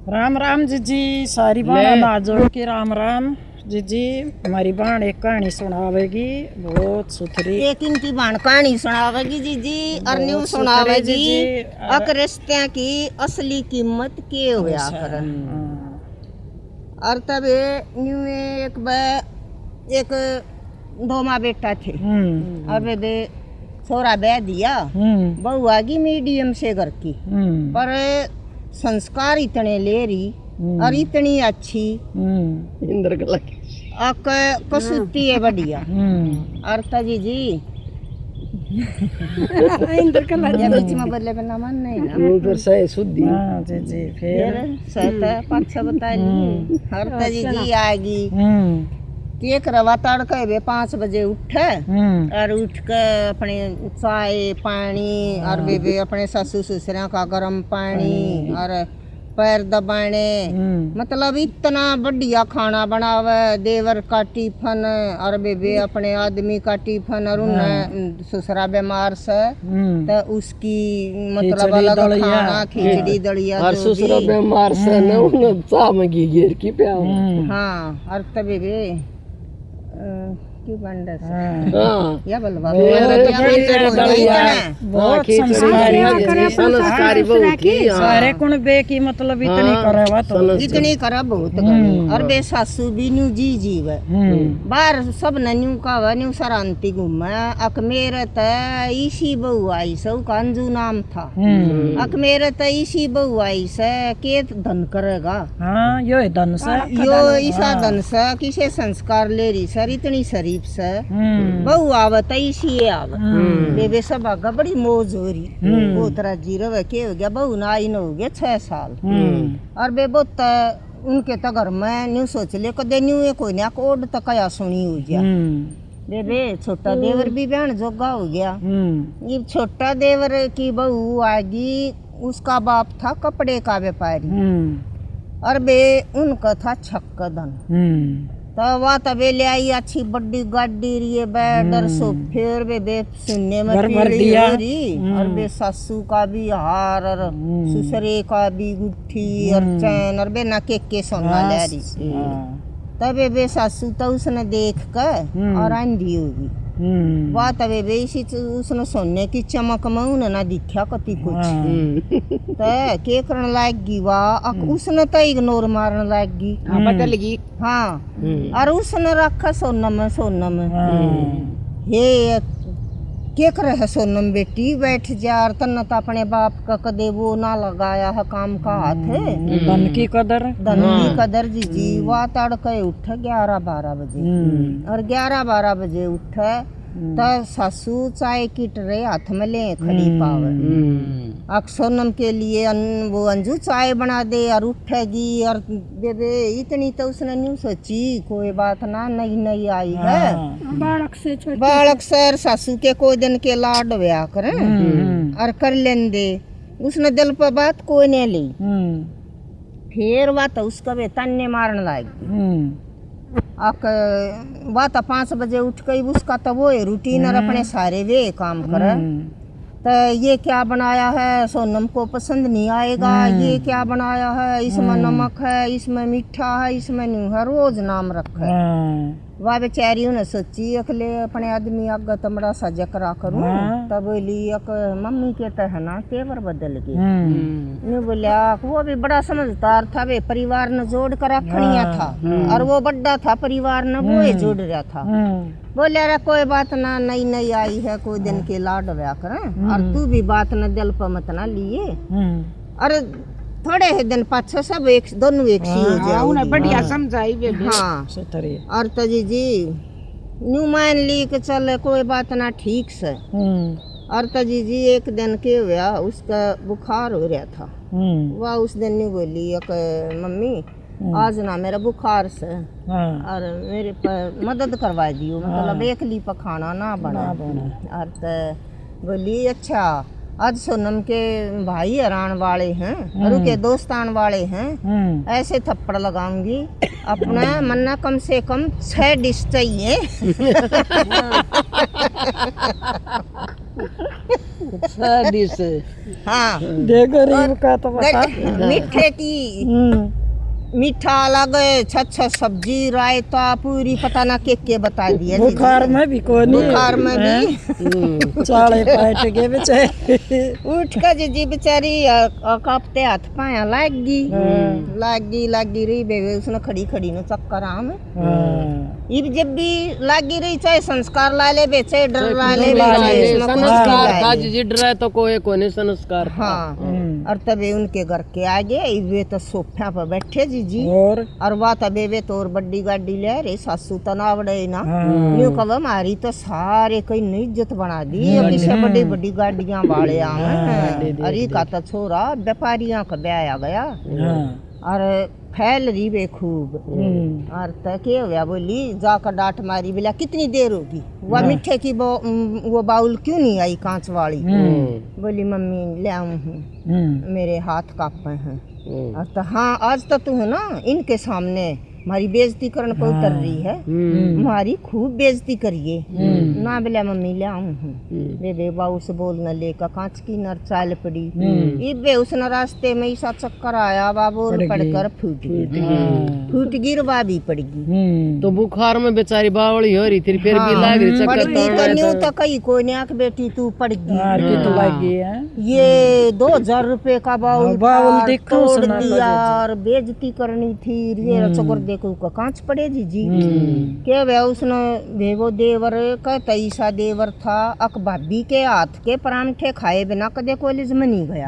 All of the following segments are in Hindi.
राम राम जीजी, सारी बाणा ना जोड़ के राम राम जीजी। हमारी बाण एक कहानी सुनावेगी, बहुत सुथरी। एक इनकी बाण कहानी सुनावेगी जीजी और न्यू सुनावेगी अक रिश्ते की असली कीमत के होया करन। और तब न्यू एक दो माँ बेटा थे और वे छोरा ब्याह दिया। बहू आगी मीडियम से घर की, पर संस्कार इतने ले रही और इतनी अच्छी इंद्रकला कसूती है बढ़िया। और तजी जी इंद्रकला बीच में बदले पे नाम नहीं ना फिर सही शुद्धि जी जी फिर सहता पाछा बता ली। और तजी जी आएगी एक रवा तड़के वे 5 बजे उठे और उठ के अपने चाय पानी और वे अपने ससुर ससुरा का गर्म पानी और पैर दबाने, मतलब इतना बढ़िया खाना बनावे। देवर का टिफन और वे अपने आदमी का टिफन और उन्हें ससुरा बीमार से तो उसकी मतलब अलग खाना खिचड़ी दलिया और ससुरा बीमार से न उन्हें चामगी घेर की प्या। हाँ और तभी वे क्यों बंडा या बलवा बहुत संस्कारी बहुत थी। सारे कुण बे की मतलब इतनी करे तो इतनी करे बहुत। और बे सासू भी न्यू जी जीव बाहर सब न्यू का न्यू सरांति घूमे। अक मेरे त इसी बहू आई से अंजू नाम था। अक मेरे त इसी बहू आई से के धन करेगा। हाँ यो धन से यो ईसा धन से किसे संस्कार ले रही सर इतनी शरीफ से बहू आवत इसी आव बेबे सब आगा बड़ी मौज हो रही। वो तरह जीरो के हो गया बहू ना आई न हो गया 6 साल। और बे बहुत उनके तो घर में न्यू सोच ले कदे न्यू कोई ना कोड तो कया सुनी हो गया। बेबे छोटा देवर भी बहन जोगा हो गया। ये छोटा देवर की बहू आगी, उसका बाप था कपड़े का व्यापारी और बे उनका था छक्का धन। तो वह तबे ले आई अच्छी बड़ी गाड़ी रही बेडर सोफे बे सुनने में रही। और बे सासू का भी हार और ससुरे का भी गुट्ठी और चैन और बे ना के सोना ले रही। तबे बे सासू तो उसने देख कर और आंधी होगी। वह तबे बे इसी उसने सोने की चमक में उन्हें ना दिखा कति कुछ तो के करने लागी। वाह उसने तो इग्नोर मारने लागी बदल गई। हाँ और उसने रखा सोनम हे के करे है सोनम बेटी बैठ जा। और तन तो अपने बाप का कदे वो ना लगाया है काम का हाथ है। धन की कदर जीजी। वह तड़के उठ 11-12 बजे और 11-12 बजे उठ तो सासू चाय की ट्रे हाथ में ले खड़ी पावे। अक सोनम के लिए वो अंजू चाय बना दे और उठेगी। और बेबे इतनी तो उसने न्यू सोची कोई बात ना नई आई है। बालक सर सासू के कोई दिन के लाड व्या करें और कर लेन दे। उसने दिल पर बात कोई नहीं ली। फिर बात उसका वे तन्ने मारने लगी। बात 5 बजे उठ गई उसका तो वो रूटीन और अपने सारे वे काम करे। तो ये क्या बनाया है सोनम को पसंद नहीं आएगा। ये क्या बनाया है इसमें नमक है इसमें मीठा है इसमें नहीं है रोज नाम रखा है। वह बेचारी ने सोची अखले अपने आदमी आगे तो बड़ा सा जकरा करूं। तब बोली मम्मी के तहना तेवर बदल गए। नहीं बोलिया वो भी बड़ा समझदार था। वे परिवार ने जोड़ कर रखनिया था और वो बड़ा था परिवार ने वो जोड़ रहा था। बोले अरे कोई बात ना नई आई है कोई दिन के लाड व्या करें और तू भी बात न दिल पर मत ना लिए। अरे थोड़े ही दिन पाछे सब एक दोनों एक सी हो जाए उन्हें बढ़िया समझाई बेबे। हाँ और तो जी न्यू मान ली कि चले कोई बात ना ठीक से। और तो जी एक दिन के हुआ उसका बुखार हो रहा था। वह उस दिन नहीं बोली मम्मी आज ना मेरा बुखार से और मेरे पर मदद करवा दियो मतलब एक ली पर खाना ना बना। और तो बोली अच्छा आज सोनम के भाई हैरान वाले हैं और उनके दोस्त आने वाले हैं। ऐसे थप्पड़ लगाऊंगी अपना मन्ना कम से कम 6 डिश चाहिए। शादी से हाँ दे गरीब का तो बता। मीठे की मीठा अलग छच्छा सब्जी रायता पूरी पता ना के बता दिया जी। बुखार में भी कोनी, बुखार में भी चाले पैट के बेचारे उठ कर जी बेचारी कांपते हाथ पाया लागी रही बेबे उसने खड़ी खड़ी न चक्कर आम ये जब भी लागी रही चाहे संस्कार ला ले बे चाहे डर ला ले संस्कार था जी डरा तो कोई कोने संस्कार। हाँ और तबे उनके घर के आगे वे तो सोफा पर बैठे जी और वह तबे वे तो और बड़ी गाड़ी ले रे सासू तनावड़े ना यूं कब हमारी तो सारे कई ने इज्जत बना दी पीछे बड़ी बड़ी गाड़ियां वाले आए अरे का तो छोरा व्यापारियों का ब्याह गया और फैल रही वे खूब और तके हुआ बोली जाकर डांट मारी बोला कितनी देर होगी वह मिठे की वो बाउल क्यों नहीं आई कांच वाली बोली मम्मी ले आऊं हूँ मेरे हाथ कांपे हैं और तो हाँ आज तो तू है ना इनके सामने हमारी बेइज्जती करने पर उतर रही है हमारी खूब बेइज्जती करिए ना बोला मम्मी ले आऊं हूँ बेबे बाबू से बोलना लेकर कांच की नर चाल पड़ी इबे उसने रास्ते में ऐसा चक्कर आया बाबू पड़कर फूट गिर बाबी पड़गी तो बुखार में बेचारी बावली हो रही थी फिर भी लाग रही चक्कर तो कई कोई ने आंख बेटी तू पड़गी ये 2000 रुपए का बाउल तोड़ दिया और बेइज्जती करनी थी ये चक्कर देखो का कांच पड़े जी के वे उसने भेवो देवर का तैसा देवर था अक भाभी के हाथ के परांठे खाए बिना कदे कॉलेज में नहीं गया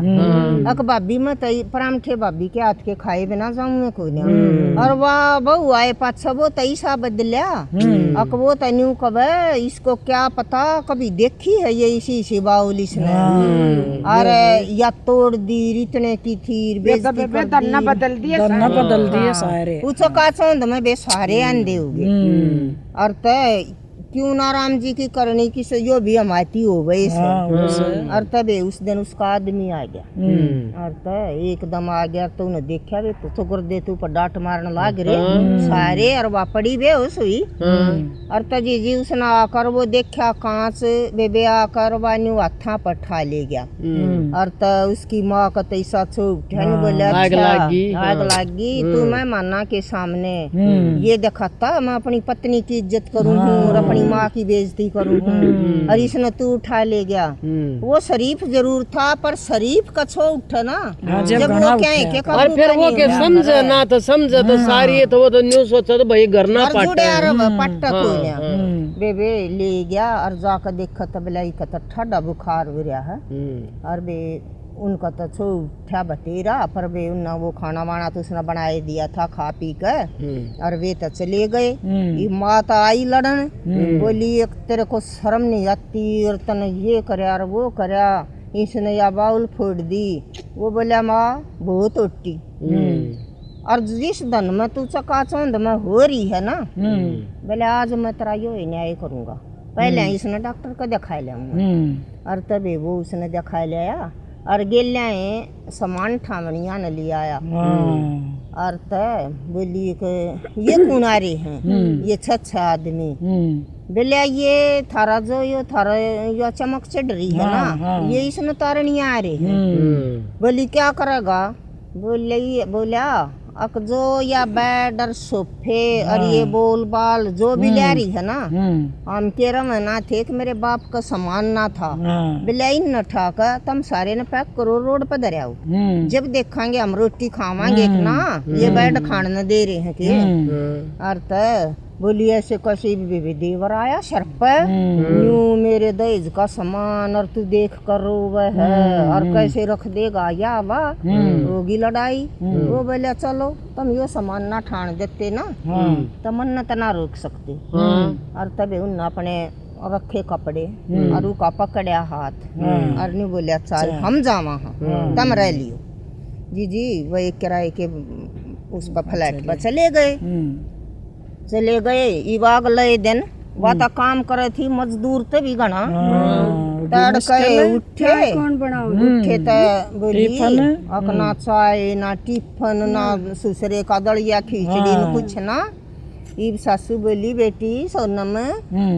अक भाभी में परांठे भाभी के हाथ के खाए बिना जाऊंगे कोई नहीं और वाह बहू आए पाछा वो तैसा बदलिया अक वो तन्यू कब इसको क्या पता कभी देखी है ये इसी बाउल इसने अरे या तोड़ दी इतने की थी बेइज्जती बदल दिए सारे चौंद में बे सारे अंधे हो गए और तय क्यों ना राम जी की करनी की से यो भी हमारी हो गई और तबे उस दिन उसका आदमी आ गया और तय एकदम आ गया तो उन्हें देखा वे तो चुकर दे तू पर डांट मारने लाग रहे सारे और वह पड़ी बे उस हुई और तजी जी उसने आकर वो देखा कांच बेबे आकर वान्यू हाथा पर ठा ले गया और तो उसकी माँ का तैसा उठा बोला आग लागी तू मैं माना के सामने ये दिखाता मैं अपनी पत्नी की इज्जत करूँ और अपनी माँ की बेइज्जती करूँ और इसने तू उठा ले गया वो शरीफ जरूर था पर शरीफ का छो उठा ना जब वो क्या है क्या और फिर वो के समझे ना तो समझे तो सारी तो वो तो न्यू सोचा तो भाई घर ना पट्टा कोई बेबे ले गया और जाकर देखा तब लाई का तो ठंडा बुखार हो रहा है और बे उनका तो छो उठा बतेरा पर वे उन्ना वो खाना वाना तो उसने बनाए दिया था खा पी कर और वे तो चले गए ये माता आई लड़न बोली एक तेरे को शर्म नहीं आती और तने ये करया और वो करया इसने या बाउल फोड़ दी वो बोला माँ बहुत उट्टी और जिस दिन में तू चकाचौंध में हो रही है ना बोले आज मैं तेरा यो न्याय करूँगा पहले इसने डॉक्टर को दिखा लिया और तभी वो उसने दिखा लिया और गेलिया सामान ठामनिया न लिया आया और तय बोली ये कौन आ रहे हैं ये अच्छा आदमी बोले ये थारा जो यो थारा यो चमक चढ़ रही है ना ये इसने तारनी आ रहे हैं बोली क्या करेगा बोला अक जो या बेड और सोफे और ये बोल बाल जो भी ले रही है ना हम के ना थे कि मेरे बाप का सामान ना था बिलाई न ठाका तुम सारे ने पैक करो रोड पर दरियाओ जब देखेंगे हम रोटी खावांगे ना ये बेड खाने दे रहे हैं कि अर्थ बोली ऐसे कैसे भी देवर आया शर्प न्यू मेरे दहेज का सामान और तू देख कर रोवे है और कैसे रख देगा या वाह होगी लड़ाई वो बोले चलो तुम यो सामान ना ठान देते ना तो मन्नत ना रोक सकते और तभी उन अपने रखे कपड़े और उसका पकड़ा हाथ और नहीं बोलिया चल हम जावा तुम रह लियो जी वो एक किराए के उस पर फ्लैट पर चले गए इवाग लय दिन वह तो काम करे थी मजदूर तो भी गना तड़के उठे तो बोली अपना चाय ना टिफन ना दूसरे का दलिया खिचड़ी न कुछ ना इब सासू बोली बेटी सोनम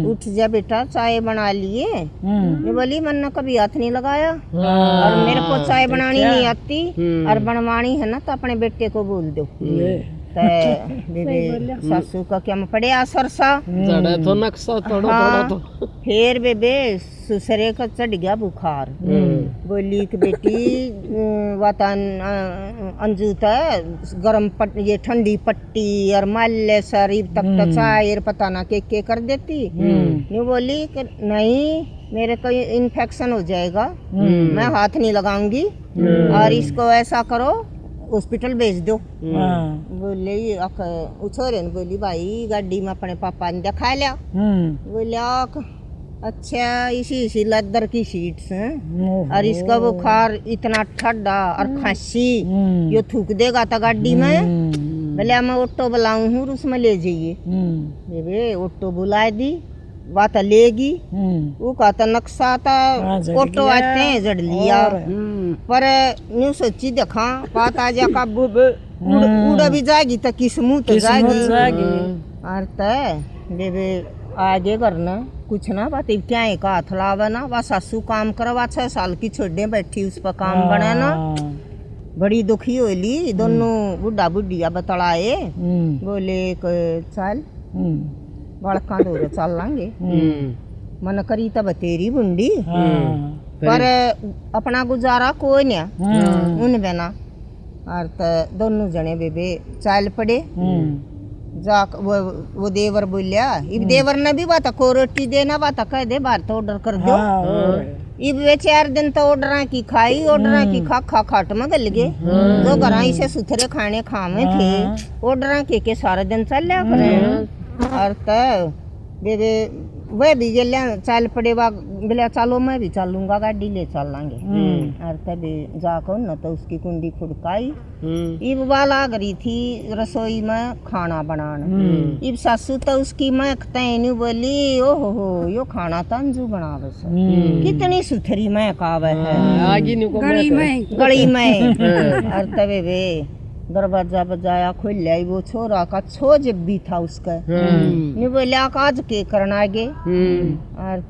उठ जा बेटा चाय बना लिए। मैं बोली मन कभी हाथ नहीं लगाया और मेरे को चाय बनानी नहीं आती और बनवानी है ना तो अपने बेटे को बोल दो। बेबे सासू का क्या पड़े असर सा जड़ा तो नक्शा थोड़ा थोड़ा तो फिर बेबे सुसरे का चढ़ गया बुखार। बोली कि बेटी वातान अंजूता गरम ये ठंडी पट्टी और माल्य शरीर तक चाय पता ना के कर देती। नहीं बोली कि नहीं मेरे को इन्फेक्शन हो जाएगा मैं हाथ नहीं लगाऊंगी और इसको ऐसा करो हॉस्पिटल भेज दो। बोले छोरे ने बोली भाई गाड़ी में अपने पापा ने दिखा लिया। बोले अच्छा इसी लद्दर की सीट्स हैं और इसका बुखार इतना ठंडा और खांसी ये थूक देगा तो गाड़ी में। बोले मैं ऑटो बुलाऊं हूँ उसमें ले जाइए। बेबे ऑटो बुला दी बात लेगी वो कहता नक्शा था ऑटो आते हैं जड़ लिया पर न्यू सोची देखा बात आ जा का उड़ भी जाएगी तो किस्मत जाएगी और बेबे आगे करना कुछ ना बात क्या है का हाथ लावा ना वह सासू काम करवा 6 साल की छोड़ने बैठी उस पर काम बनाना बड़ी दुखी होली। दोनों बुढ़ा बुढ़िया बतलाए बोले चल बड़का दूर चल लांगे मन करी तब तेरी बुंडी पर अपना गुजारा कोई नहीं उन बिना और दोनों जने बेबे चाल पड़े। जा वो देवर बोलिया इब देवर ने भी बात को रोटी देना बात कह दे बाहर तो ऑर्डर कर दो। इब वे 4 दिन तो ऑर्डर की खाई ऑर्डर की खा खाट में गल गए जो घर से सुथरे खाने खावे थे ऑर्डर के सारा दिन चल लिया करे और बेबे वह भी गलिया चाल पड़े बोले चलो मैं भी चलूंगा गाड़ी ले चल लांगे और तभी जाकर न तो उसकी कुंडी खुड़काई। इब वाला गरी थी रसोई में खाना बनाना। इब सासू तो उसकी महकते नहीं बोली ओहो हो यो खाना तो अंजू बनावे कितनी सुथरी महक आवे है गली में और तबे वे दरवाजा बजाया खोल लिया वो छोरा का छो जब भी था उसका नहीं बोले आज के करना आगे और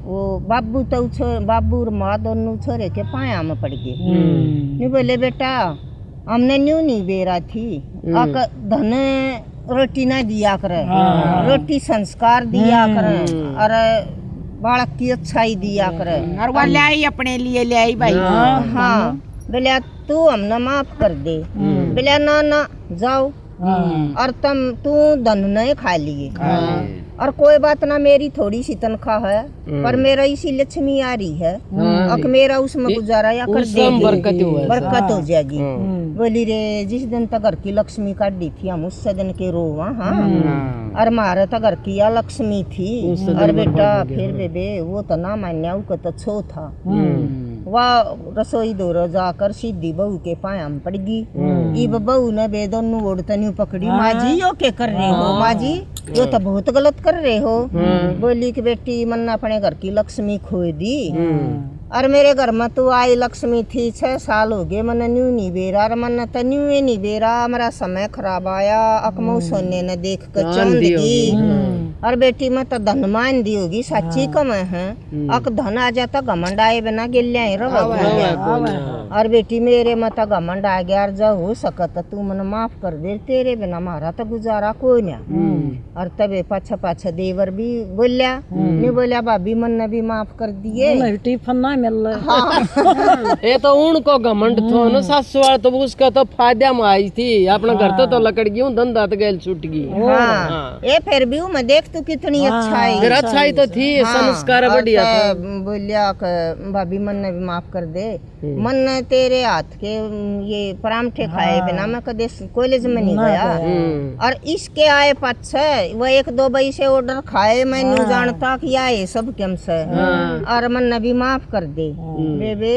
वो बाबू तो बाबू और माँ दोनों छोरे के पाया में पड़ गए। नहीं बोले बेटा हमने न्यू नहीं बेरा थी धन रोटी ना दिया करे रोटी संस्कार दिया करे और बालक की अच्छाई दिया करे और वो ले आई अपने लिए ले आई भाई। हाँ बोले तू हमने माफ कर दे। बोले ना जाओ और तू धन नहीं खा लिए और कोई बात ना मेरी थोड़ी सी तनख्वाह है पर मेरा इसी लक्ष्मी आ रही है अब मेरा उसमें गुजारा या कर देगी बरकत हो जाएगी। बोली रे जिस दिन तक घर की लक्ष्मी काटी थी हम उस दिन के रो हाँ और मारे तो घर की या लक्ष्मी थी और बेटा फिर बेबे वो तो ना मान्या वो तो छो था वह रसोई दौर जाकर सीधी बहू के पाया में पड़ गई। इब बहू ने बेदोनू ओढ़तनी पकड़ी माँ जी यो के कर रहे हो माँ जी यो तो बहुत गलत कर रहे हो। बोली कि बेटी मन अपने घर की लक्ष्मी खो दी और मेरे घर में तो आई लक्ष्मी थी 6 साल हो गए मन न्यू नहीं बेरा और मन तो न्यू ही नहीं बेरा हमारा समय खराब आया अकमऊ सोने ने देख कर चंदगी और बेटी में तो धन मान दी होगी सच्ची कम है अक धन आ जाता घमंड आए बिना गिल्या और बेटी मेरे में तो घमंड आ गया और जब हो सकता तू मन माफ कर दे तेरे बिना हमारा तो गुजारा कोई नहीं। और तबे पाछा पाछा देवर भी बोलिया नहीं बोलिया भाभी मन ने भी माफ कर दिए टिफन ना मिल रहा ये तो उनको घमंड थो ना सासू वाला तो उसका तो फायदा में आई थी अपना घर तो लकड़ गई धंधा तो गैल छूट गई। हाँ ये फिर भी मैं देख तू कितनी अच्छाई फिर अच्छाई तो थी संस्कार बढ़िया था। बोलिया भाभी मन ने भी माफ कर दे मन ने तेरे हाथ के ये परांठे खाए बिना मैं कदे कॉलेज में नहीं गया और इसके आए पाछे वो 1-2 बजे से ऑर्डर खाए मैं नहीं जानता कि या ये सब कम से और मन ने भी माफ कर दे बेबे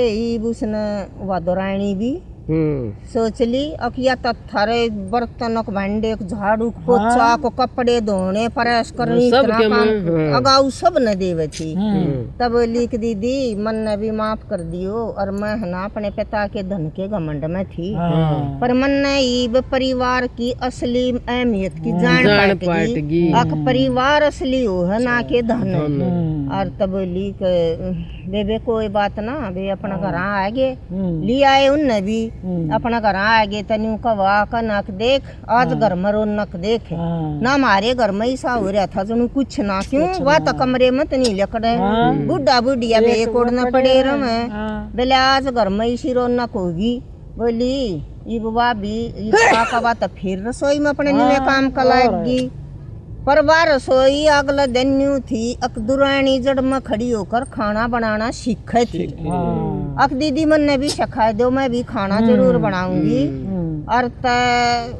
उसने वादोरायणी भी सोच ली अकिया तो थारे बर्तनों को भांडे को झाड़ू को पोछा को कपड़े धोने प्रेस करनी सब इतना के काम अगाऊ सब न देवे थी। तब बोली कि दीदी मन ने भी माफ कर दियो और मैं ना अपने पिता के धन के घमंड में थी पर मन ने ईब परिवार की असली अहमियत की जान पाट गई। अक परिवार असली हो है ना के धन। और तब बोली बेबे कोई बात ना बे अपना घर आ गए ले आए उनने भी अपना घर आ गए तनु कवा का नक देख आज घर में रौनक देख ना हमारे घर में ऐसा हो रहा था जनु कुछ ना क्यों वह तो कमरे में तो नहीं लकड़े बुढ़ा बुढ़िया बे एक ओढ़ना पड़े रम बोले आज घर में ऐसी रौनक होगी। बोली ये बुआ भी का बात फिर रसोई में अपने नुए काम कलाएगी पर वह रसोई अगला दिन न्यू थी अक दुरानी जड़ में खड़ी होकर खाना बनाना सीखे थी। अक दीदी मन ने भी सिखा दो मैं भी खाना जरूर बनाऊंगी। और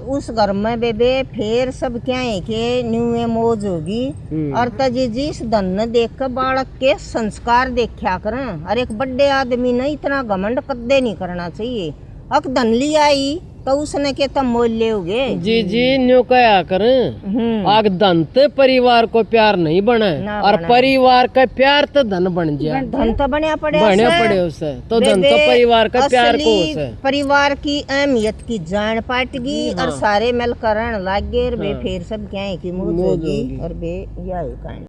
उस घर में बेबे फिर सब क्या है के न्यू मौज होगी। और जिस धन ने देख कर बालक के संस्कार देखा करें। और एक बड़े आदमी ने इतना घमंड कदे नहीं करना चाहिए। अक धन ली आई तो उसने के तब मोल ले होगे जी न्यू कया करें आग धन ते परिवार को प्यार नहीं बने और परिवार का प्यार तो धन बन जाए। धन तो बने पड़े उसे तो धन तो परिवार का प्यार को उसे परिवार की अहमियत की जान पाटगी और सारे मिल करण लागे बे फिर सब क्या है कि मौज होगी और बे यही कहानी।